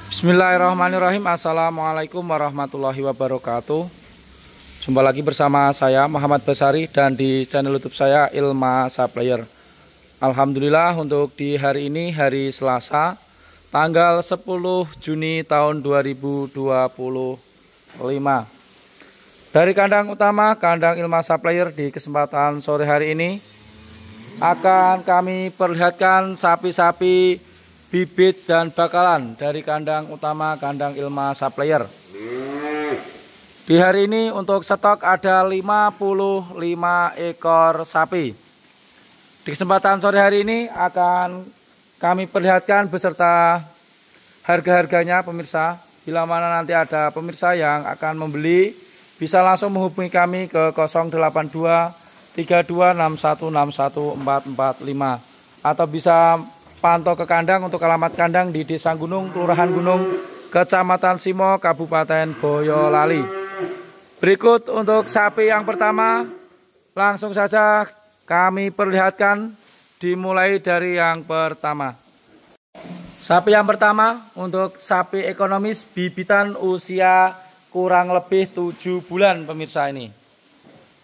Bismillahirrahmanirrahim. Assalamualaikum warahmatullahi wabarakatuh. Jumpa lagi bersama saya Muhammad Basari dan di channel YouTube saya Ilma Supplier. Alhamdulillah untuk di hari ini, hari Selasa tanggal 10 Juni tahun 2025, dari kandang utama kandang Ilma Supplier, di kesempatan sore hari ini akan kami perlihatkan sapi-sapi bibit dan bakalan dari kandang utama kandang Ilma Supplier. Di hari ini untuk stok ada 55 ekor sapi. Di kesempatan sore hari ini akan kami perlihatkan beserta harga-harganya pemirsa. Bila mana nanti ada pemirsa yang akan membeli, bisa langsung menghubungi kami ke 082 3261614445 atau bisa pantau ke kandang untuk alamat kandang di Desa Gunung, Kelurahan Gunung, Kecamatan Simo, Kabupaten Boyolali. Berikut untuk sapi yang pertama, langsung saja kami perlihatkan, dimulai dari yang pertama. Sapi yang pertama untuk sapi ekonomis bibitan usia kurang lebih 7 bulan pemirsa ini.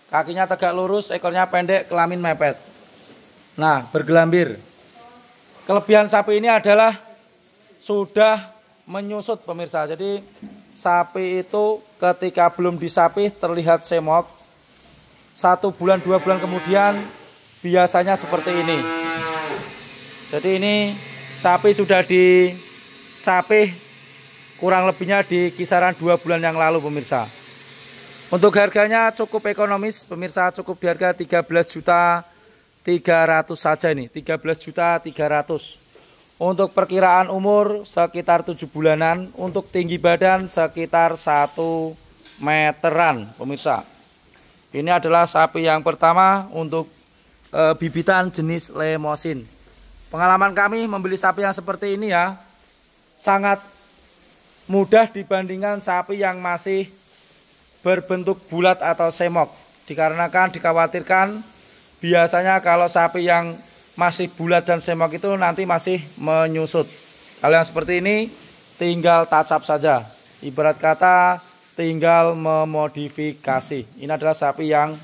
Kakinya tegak lurus, ekornya pendek, kelamin mepet. Nah, bergelambir. Kelebihan sapi ini adalah sudah menyusut pemirsa. Jadi sapi itu ketika belum disapih terlihat semok. 1 bulan 2 bulan kemudian biasanya seperti ini. Jadi ini sapi sudah disapih kurang lebihnya di kisaran 2 bulan yang lalu pemirsa. Untuk harganya cukup ekonomis pemirsa, cukup di harga 13.300.000 saja ini, 13.300.000. Untuk perkiraan umur sekitar 7 bulanan, untuk tinggi badan sekitar 1 meteran pemirsa. Ini adalah sapi yang pertama untuk bibitan jenis Limousin. Pengalaman kami membeli sapi yang seperti ini ya, sangat mudah dibandingkan sapi yang masih berbentuk bulat atau semok. Dikarenakan dikhawatirkan biasanya kalau sapi yang masih bulat dan semok itu nanti masih menyusut. Kalau yang seperti ini tinggal touch up saja. Ibarat kata tinggal memodifikasi. Ini adalah sapi yang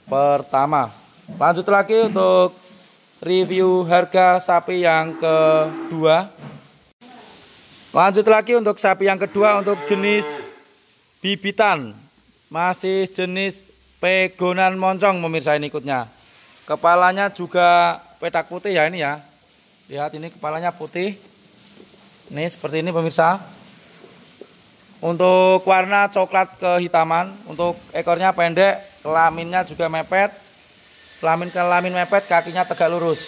pertama. Lanjut lagi untuk review harga sapi yang kedua. Lanjut lagi untuk sapi yang kedua untuk jenis bibitan. Masih jenis pegonan moncong pemirsa ini ikutnya. Kepalanya juga petak putih ya ini ya. Lihat ini kepalanya putih. Ini seperti ini pemirsa. Untuk warna coklat kehitaman. Untuk ekornya pendek, kelaminnya juga mepet. Kelamin mepet, kakinya tegak lurus.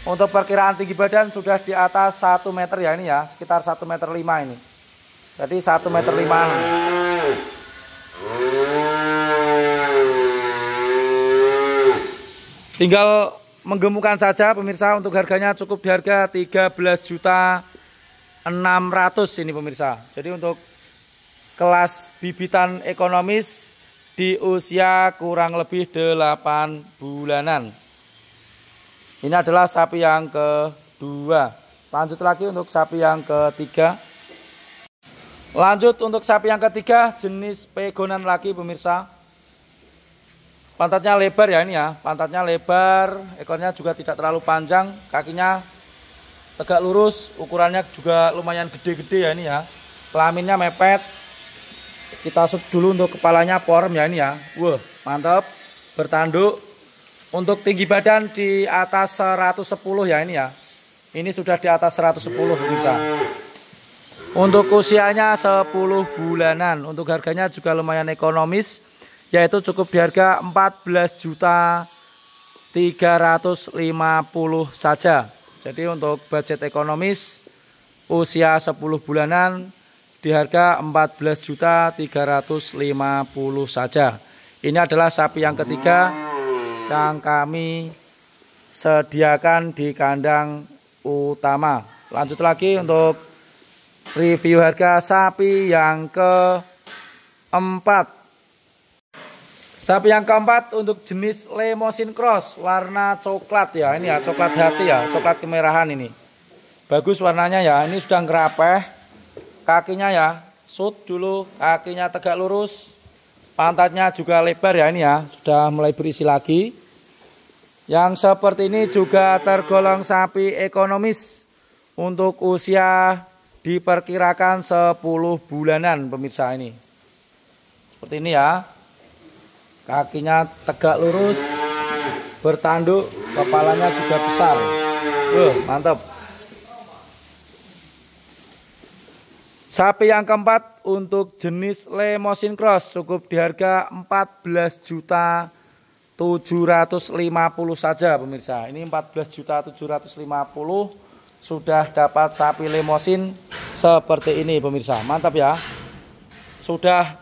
Untuk perkiraan tinggi badan sudah di atas 1 meter ya ini ya. Sekitar 1,5 meter ini. Jadi 1,5 meter. Tinggal menggemukkan saja pemirsa. Untuk harganya cukup di harga 13.600.000 ini pemirsa. Jadi untuk kelas bibitan ekonomis di usia kurang lebih 8 bulanan. Ini adalah sapi yang kedua. Lanjut lagi untuk sapi yang ketiga. Lanjut untuk sapi yang ketiga, jenis pegonan lagi pemirsa. Pantatnya lebar ya ini ya, pantatnya lebar, ekornya juga tidak terlalu panjang, kakinya tegak lurus, ukurannya juga lumayan gede-gede ya ini ya. Kelaminnya mepet. Kita shoot dulu untuk kepalanya form ya ini ya. Wah, mantap. Bertanduk. Untuk tinggi badan di atas 110 ya ini ya. Ini sudah di atas 110 pemirsa. Untuk usianya 10 bulanan. Untuk harganya juga lumayan ekonomis, yaitu cukup di harga 14.350.000 saja. Jadi untuk budget ekonomis usia 10 bulanan di harga 14.350.000 saja. Ini adalah sapi yang ketiga yang kami sediakan di kandang utama. Lanjut lagi untuk review harga sapi yang keempat. Sapi yang keempat untuk jenis Limousin Cross, warna coklat ya, ini ya, coklat hati ya, coklat kemerahan ini. Bagus warnanya ya, ini sudah ngerapeh. kakinya ya, shoot dulu, kakinya tegak lurus, pantatnya juga lebar ya ini ya, sudah mulai berisi lagi. Yang seperti ini juga tergolong sapi ekonomis untuk usia diperkirakan 10 bulanan pemirsa ini. Seperti ini ya, kakinya tegak lurus, bertanduk, kepalanya juga besar. Mantap. Sapi yang keempat untuk jenis Limousin Cross cukup di harga 14.750.000 saja pemirsa. Ini 14.750.000 sudah dapat sapi Limousin seperti ini pemirsa. Mantap ya. Sudah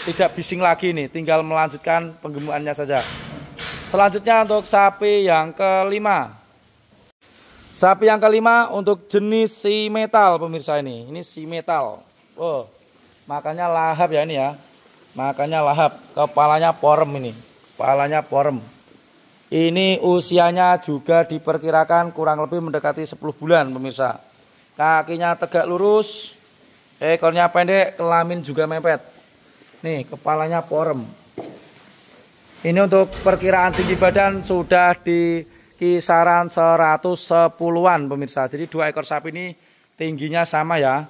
tidak bising lagi nih, tinggal melanjutkan penggemukannya saja. Selanjutnya untuk sapi yang kelima. Sapi yang kelima untuk jenis si metal pemirsa ini. Ini si metal. Oh, makanya lahap ya ini ya. Makanya lahap, kepalanya porem ini. Kepalanya porem. Ini usianya juga diperkirakan kurang lebih mendekati 10 bulan pemirsa. Kakinya tegak lurus, ekornya pendek, kelamin juga mepet. Nih, kepalanya porem. Ini untuk perkiraan tinggi badan sudah di kisaran 110-an pemirsa. Jadi 2 ekor sapi ini tingginya sama ya.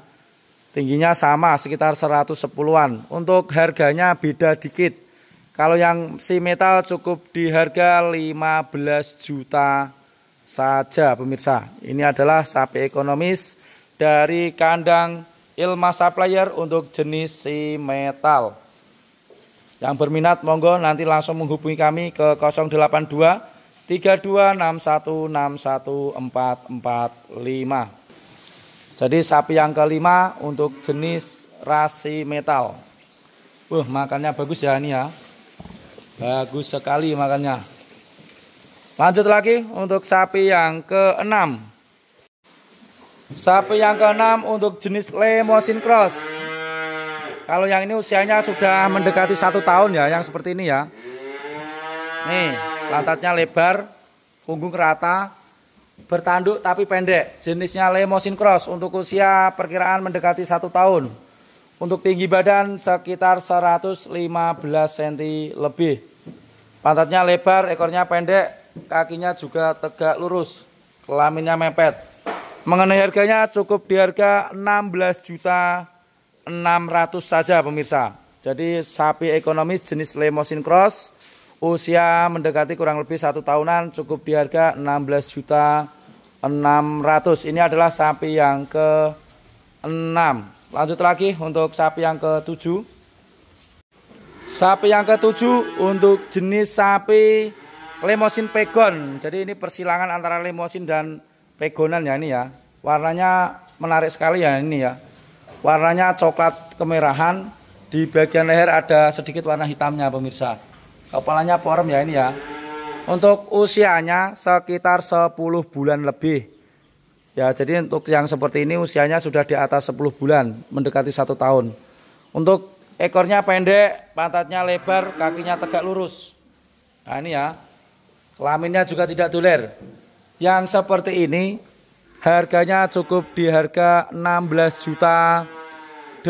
Tingginya sama sekitar 110-an. Untuk harganya beda dikit. Kalau yang si metal cukup di harga 15 juta saja pemirsa. Ini adalah sapi ekonomis dari kandang Ilma Supplier untuk jenis si metal. Yang berminat monggo nanti langsung menghubungi kami ke 082 3261614445. Jadi sapi yang kelima untuk jenis rasi metal. Makannya bagus ya ini ya. Bagus sekali makannya. Lanjut lagi untuk sapi yang keenam. Sapi yang keenam untuk jenis Limousin Cross. Kalau yang ini usianya sudah mendekati 1 tahun ya, yang seperti ini ya. Nih, pantatnya lebar, punggung rata, bertanduk tapi pendek. Jenisnya Limousin Cross untuk usia perkiraan mendekati 1 tahun. Untuk tinggi badan sekitar 115 cm lebih. Pantatnya lebar, ekornya pendek, kakinya juga tegak lurus, kelaminnya mepet. Mengenai harganya cukup di harga 16.600.000 saja pemirsa. Jadi sapi ekonomis jenis Limousin Cross usia mendekati kurang lebih 1 tahunan cukup di harga 16.600.000. Ini adalah sapi yang ke-6. Lanjut lagi untuk sapi yang ke-7. Sapi yang ke-7 untuk jenis sapi Limousin Pegon. Jadi ini persilangan antara Limousin dan Pegonan ya ini ya. Warnanya menarik sekali ya ini ya. Warnanya coklat kemerahan. Di bagian leher ada sedikit warna hitamnya pemirsa. Kepalanya porem ya ini ya. Untuk usianya sekitar 10 bulan lebih. Ya, jadi untuk yang seperti ini usianya sudah di atas 10 bulan, mendekati 1 tahun. Untuk ekornya pendek, pantatnya lebar, kakinya tegak lurus. Nah ini ya, kelaminnya juga tidak doler. Yang seperti ini harganya cukup di harga 16.800.000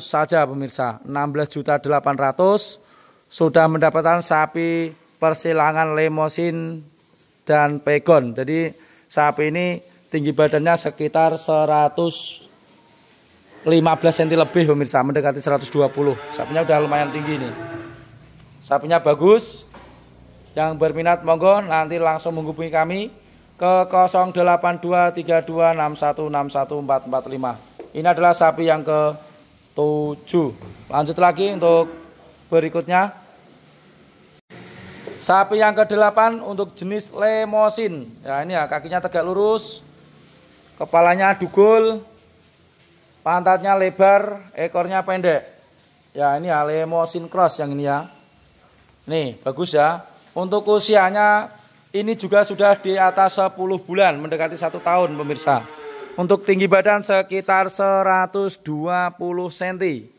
saja pemirsa. 16.800.000 sudah mendapatkan sapi persilangan Limousin dan Pegon. Jadi sapi ini tinggi badannya sekitar 115 cm lebih pemirsa, mendekati 120. Sapinya udah lumayan tinggi nih. Sapinya bagus. Yang berminat monggo nanti langsung menghubungi kami ke 0823261614445. Ini adalah sapi yang ke-7. Lanjut lagi untuk berikutnya. Sapi yang ke-8 untuk jenis Limousin. Ya ini ya, kakinya tegak lurus, kepalanya dugul, pantatnya lebar, ekornya pendek. Ya ini ya Limousin Cross yang ini ya. Nih bagus ya. Untuk usianya ini juga sudah di atas 10 bulan, mendekati 1 tahun pemirsa. Untuk tinggi badan sekitar 120 cm.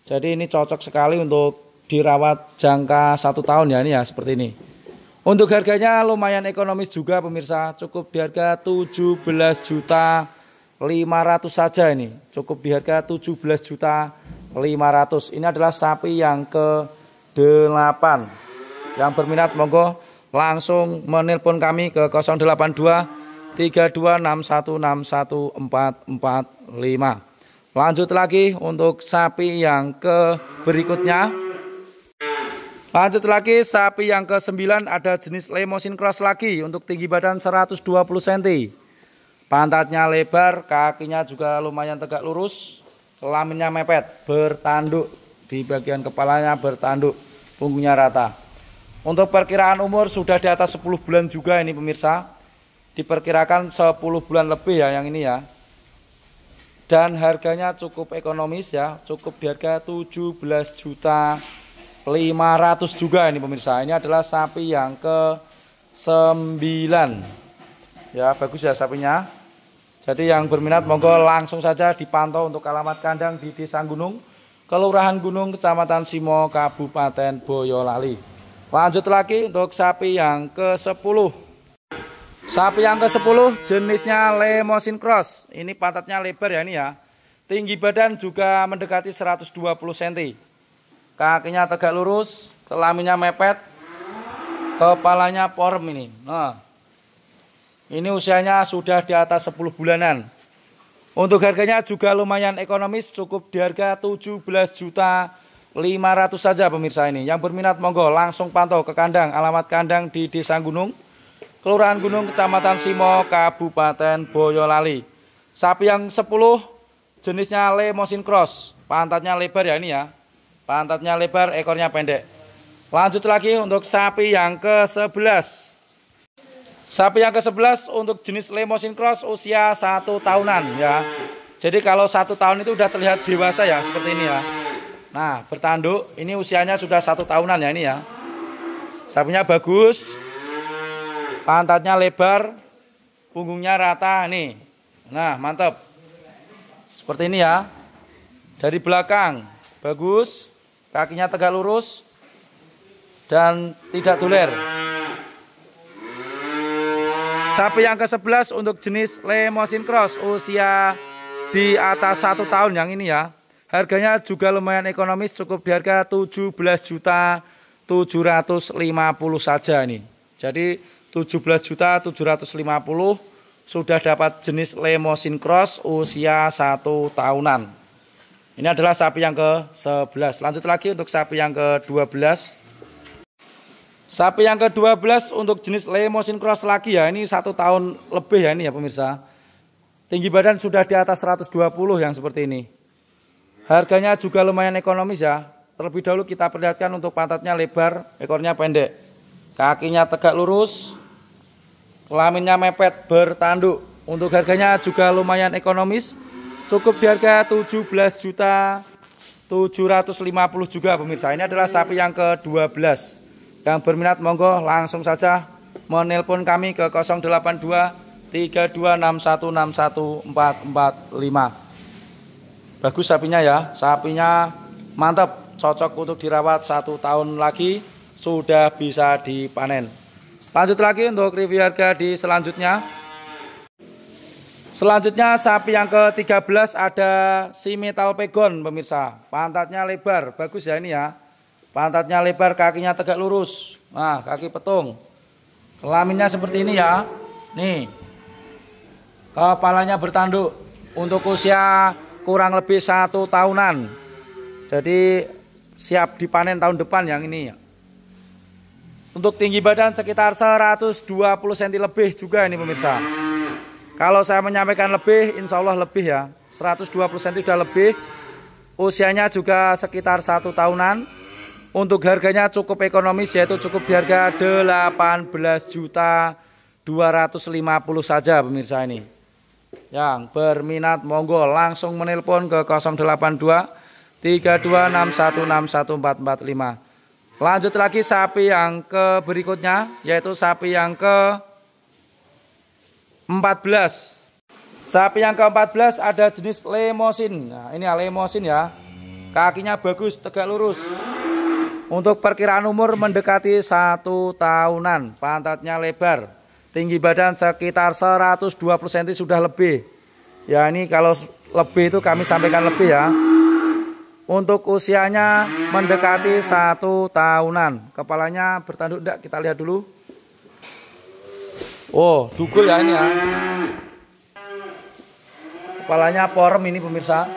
Jadi ini cocok sekali untuk dirawat jangka 1 tahun ya ini ya seperti ini. Untuk harganya lumayan ekonomis juga pemirsa, cukup di harga 17.500.000 saja ini. Cukup di harga 17.500.000. Ini adalah sapi yang ke-8. Yang berminat monggo langsung menelpon kami ke 082 3261614445. Lanjut lagi untuk sapi yang berikutnya. Lanjut lagi sapi yang ke-9 ada jenis Limousin Cross lagi untuk tinggi badan 120 cm. Pantatnya lebar, kakinya juga lumayan tegak lurus, kelaminnya mepet, bertanduk, di bagian kepalanya bertanduk, punggungnya rata. Untuk perkiraan umur sudah di atas 10 bulan juga ini pemirsa. Diperkirakan 10 bulan lebih ya yang ini ya. Dan harganya cukup ekonomis ya, cukup di harga 17.500.000 juga ini pemirsa. Ini adalah sapi yang ke-9. Ya, bagus ya sapinya. Jadi yang berminat monggo langsung saja dipantau untuk alamat kandang di Desa Gunung, Kelurahan Gunung, Kecamatan Simo, Kabupaten Boyolali. Lanjut lagi untuk sapi yang ke-10. Sapi yang ke-10 jenisnya Limousin Cross. Ini pantatnya lebar ya ini ya. Tinggi badan juga mendekati 120 cm. Kakinya tegak lurus, kelaminnya mepet, kepalanya porem ini. Nah, ini usianya sudah di atas 10 bulanan. Untuk harganya juga lumayan ekonomis, cukup di harga 17.500.000 saja pemirsa ini. Yang berminat monggo langsung pantau ke kandang. Alamat kandang di Desa Gunung, Kelurahan Gunung, Kecamatan Simo, Kabupaten Boyolali. Sapi yang 10 jenisnya Limousin Cross. Pantatnya lebar ya ini ya. Pantatnya lebar, ekornya pendek. Lanjut lagi untuk sapi yang ke-11. Sapi yang ke-11 untuk jenis Limousin Cross usia 1 tahunan ya. Jadi kalau 1 tahun itu udah terlihat dewasa ya seperti ini ya. Nah, bertanduk, ini usianya sudah 1 tahunan ya ini ya. Sapinya bagus. Pantatnya lebar, punggungnya rata nih. Nah, mantap. Seperti ini ya. Dari belakang bagus, kakinya tegak lurus dan tidak tuler. Sapi yang ke-11 untuk jenis Limousin Cross usia di atas 1 tahun yang ini ya. Harganya juga lumayan ekonomis, cukup di harga 17.750.000 saja ini. Jadi 17.750.000 sudah dapat jenis Limousin Cross usia 1 tahunan. Ini adalah sapi yang ke-11. Lanjut lagi untuk sapi yang ke-12. Sapi yang ke-12 untuk jenis Limousin Cross lagi ya. Ini 1 tahun lebih ya ini ya pemirsa. Tinggi badan sudah di atas 120 yang seperti ini. Harganya juga lumayan ekonomis ya. Terlebih dahulu kita perlihatkan untuk pantatnya lebar, ekornya pendek. Kakinya tegak lurus, kelaminnya mepet, bertanduk. Untuk harganya juga lumayan ekonomis, cukup di harga 17.750.000 juga pemirsa. Ini adalah sapi yang ke-12. Yang berminat monggo langsung saja menelpon kami ke 082 3261614445. Bagus sapinya ya, sapinya mantap, cocok untuk dirawat 1 tahun lagi sudah bisa dipanen. Lanjut lagi untuk review harga di selanjutnya. Selanjutnya sapi yang ke-13 ada Simmental Pegon pemirsa. Pantatnya lebar, bagus ya ini ya. Pantatnya lebar, kakinya tegak lurus. Nah, kaki petung. Kelaminnya seperti ini ya. Nih. Kepalanya bertanduk. Untuk usia kurang lebih 1 tahunan. Jadi siap dipanen tahun depan yang ini ya. Untuk tinggi badan sekitar 120 cm lebih juga ini pemirsa. Kalau saya menyampaikan lebih, insya Allah lebih ya. 120 cm sudah lebih. Usianya juga sekitar 1 tahunan. Untuk harganya cukup ekonomis, yaitu cukup di harga 18.250.000 saja pemirsa ini. Yang berminat monggo langsung menelpon ke 082 3261614445. Lanjut lagi sapi yang ke berikutnya, yaitu sapi yang ke-14. Sapi yang ke-14 ada jenis Limousin. Nah, ini ya Limousin ya. Kakinya bagus, tegak lurus. Untuk perkiraan umur mendekati 1 tahunan. Pantatnya lebar. Tinggi badan sekitar 120 cm sudah lebih. Ya ini kalau lebih itu kami sampaikan lebih ya. Untuk usianya mendekati 1 tahunan. Kepalanya bertanduk enggak? Kita lihat dulu. Oh, dugul ya ini ya. Kepalanya porem ini pemirsa.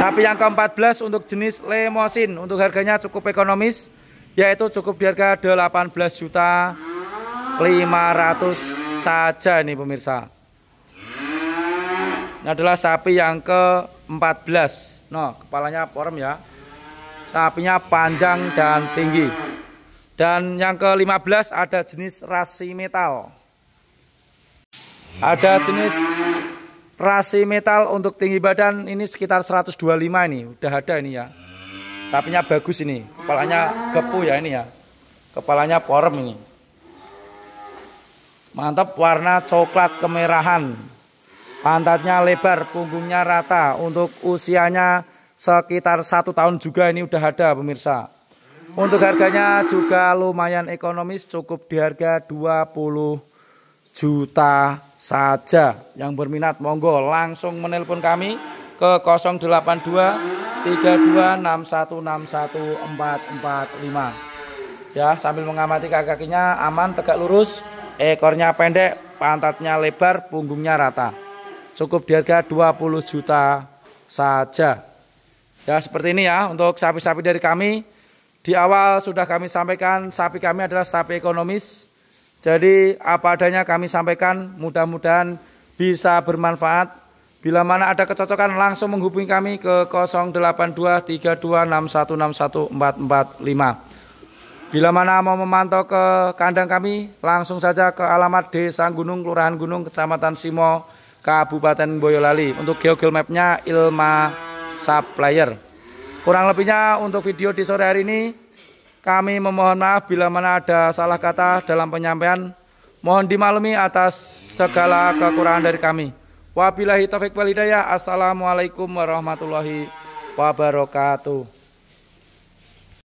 Sapi yang ke-14 untuk jenis Limousin. Untuk harganya cukup ekonomis, yaitu cukup di harga 18.500.000 saja ini pemirsa. Ini adalah sapi yang ke-14. Nah, kepalanya porem ya. Sapinya panjang dan tinggi. Dan yang ke-15 ada jenis rasi metal. Ada jenis rasi metal untuk tinggi badan ini sekitar 125 ini. Udah ada ini ya. Sapinya bagus ini. Kepalanya gepu ya ini ya. Kepalanya porem ini. Mantap, warna coklat kemerahan. Pantatnya lebar, punggungnya rata. Untuk usianya sekitar 1 tahun juga ini udah ada pemirsa. Untuk harganya juga lumayan ekonomis, cukup di harga 20 juta saja. Yang berminat monggo langsung menelpon kami ke 082 32 61 61 445. Ya, sambil mengamati kakinya aman, tegak lurus, ekornya pendek, pantatnya lebar, punggungnya rata. Cukup di harga 20 juta saja. Ya seperti ini ya untuk sapi-sapi dari kami. Di awal sudah kami sampaikan sapi kami adalah sapi ekonomis. Jadi apa adanya kami sampaikan, mudah-mudahan bisa bermanfaat. Bila mana ada kecocokan langsung menghubungi kami ke 082 32 61 61 445. Bila mana mau memantau ke kandang kami, langsung saja ke alamat Desa Gunung, Kelurahan Gunung, Kecamatan Simo, Kabupaten Boyolali. Untuk Google Map-nya Ilma Supplier. Kurang lebihnya untuk video di sore hari ini, kami memohon maaf bila mana ada salah kata dalam penyampaian. Mohon dimaklumi atas segala kekurangan dari kami. Wabillahi taufiq wal hidayah. Assalamualaikum warahmatullahi wabarakatuh.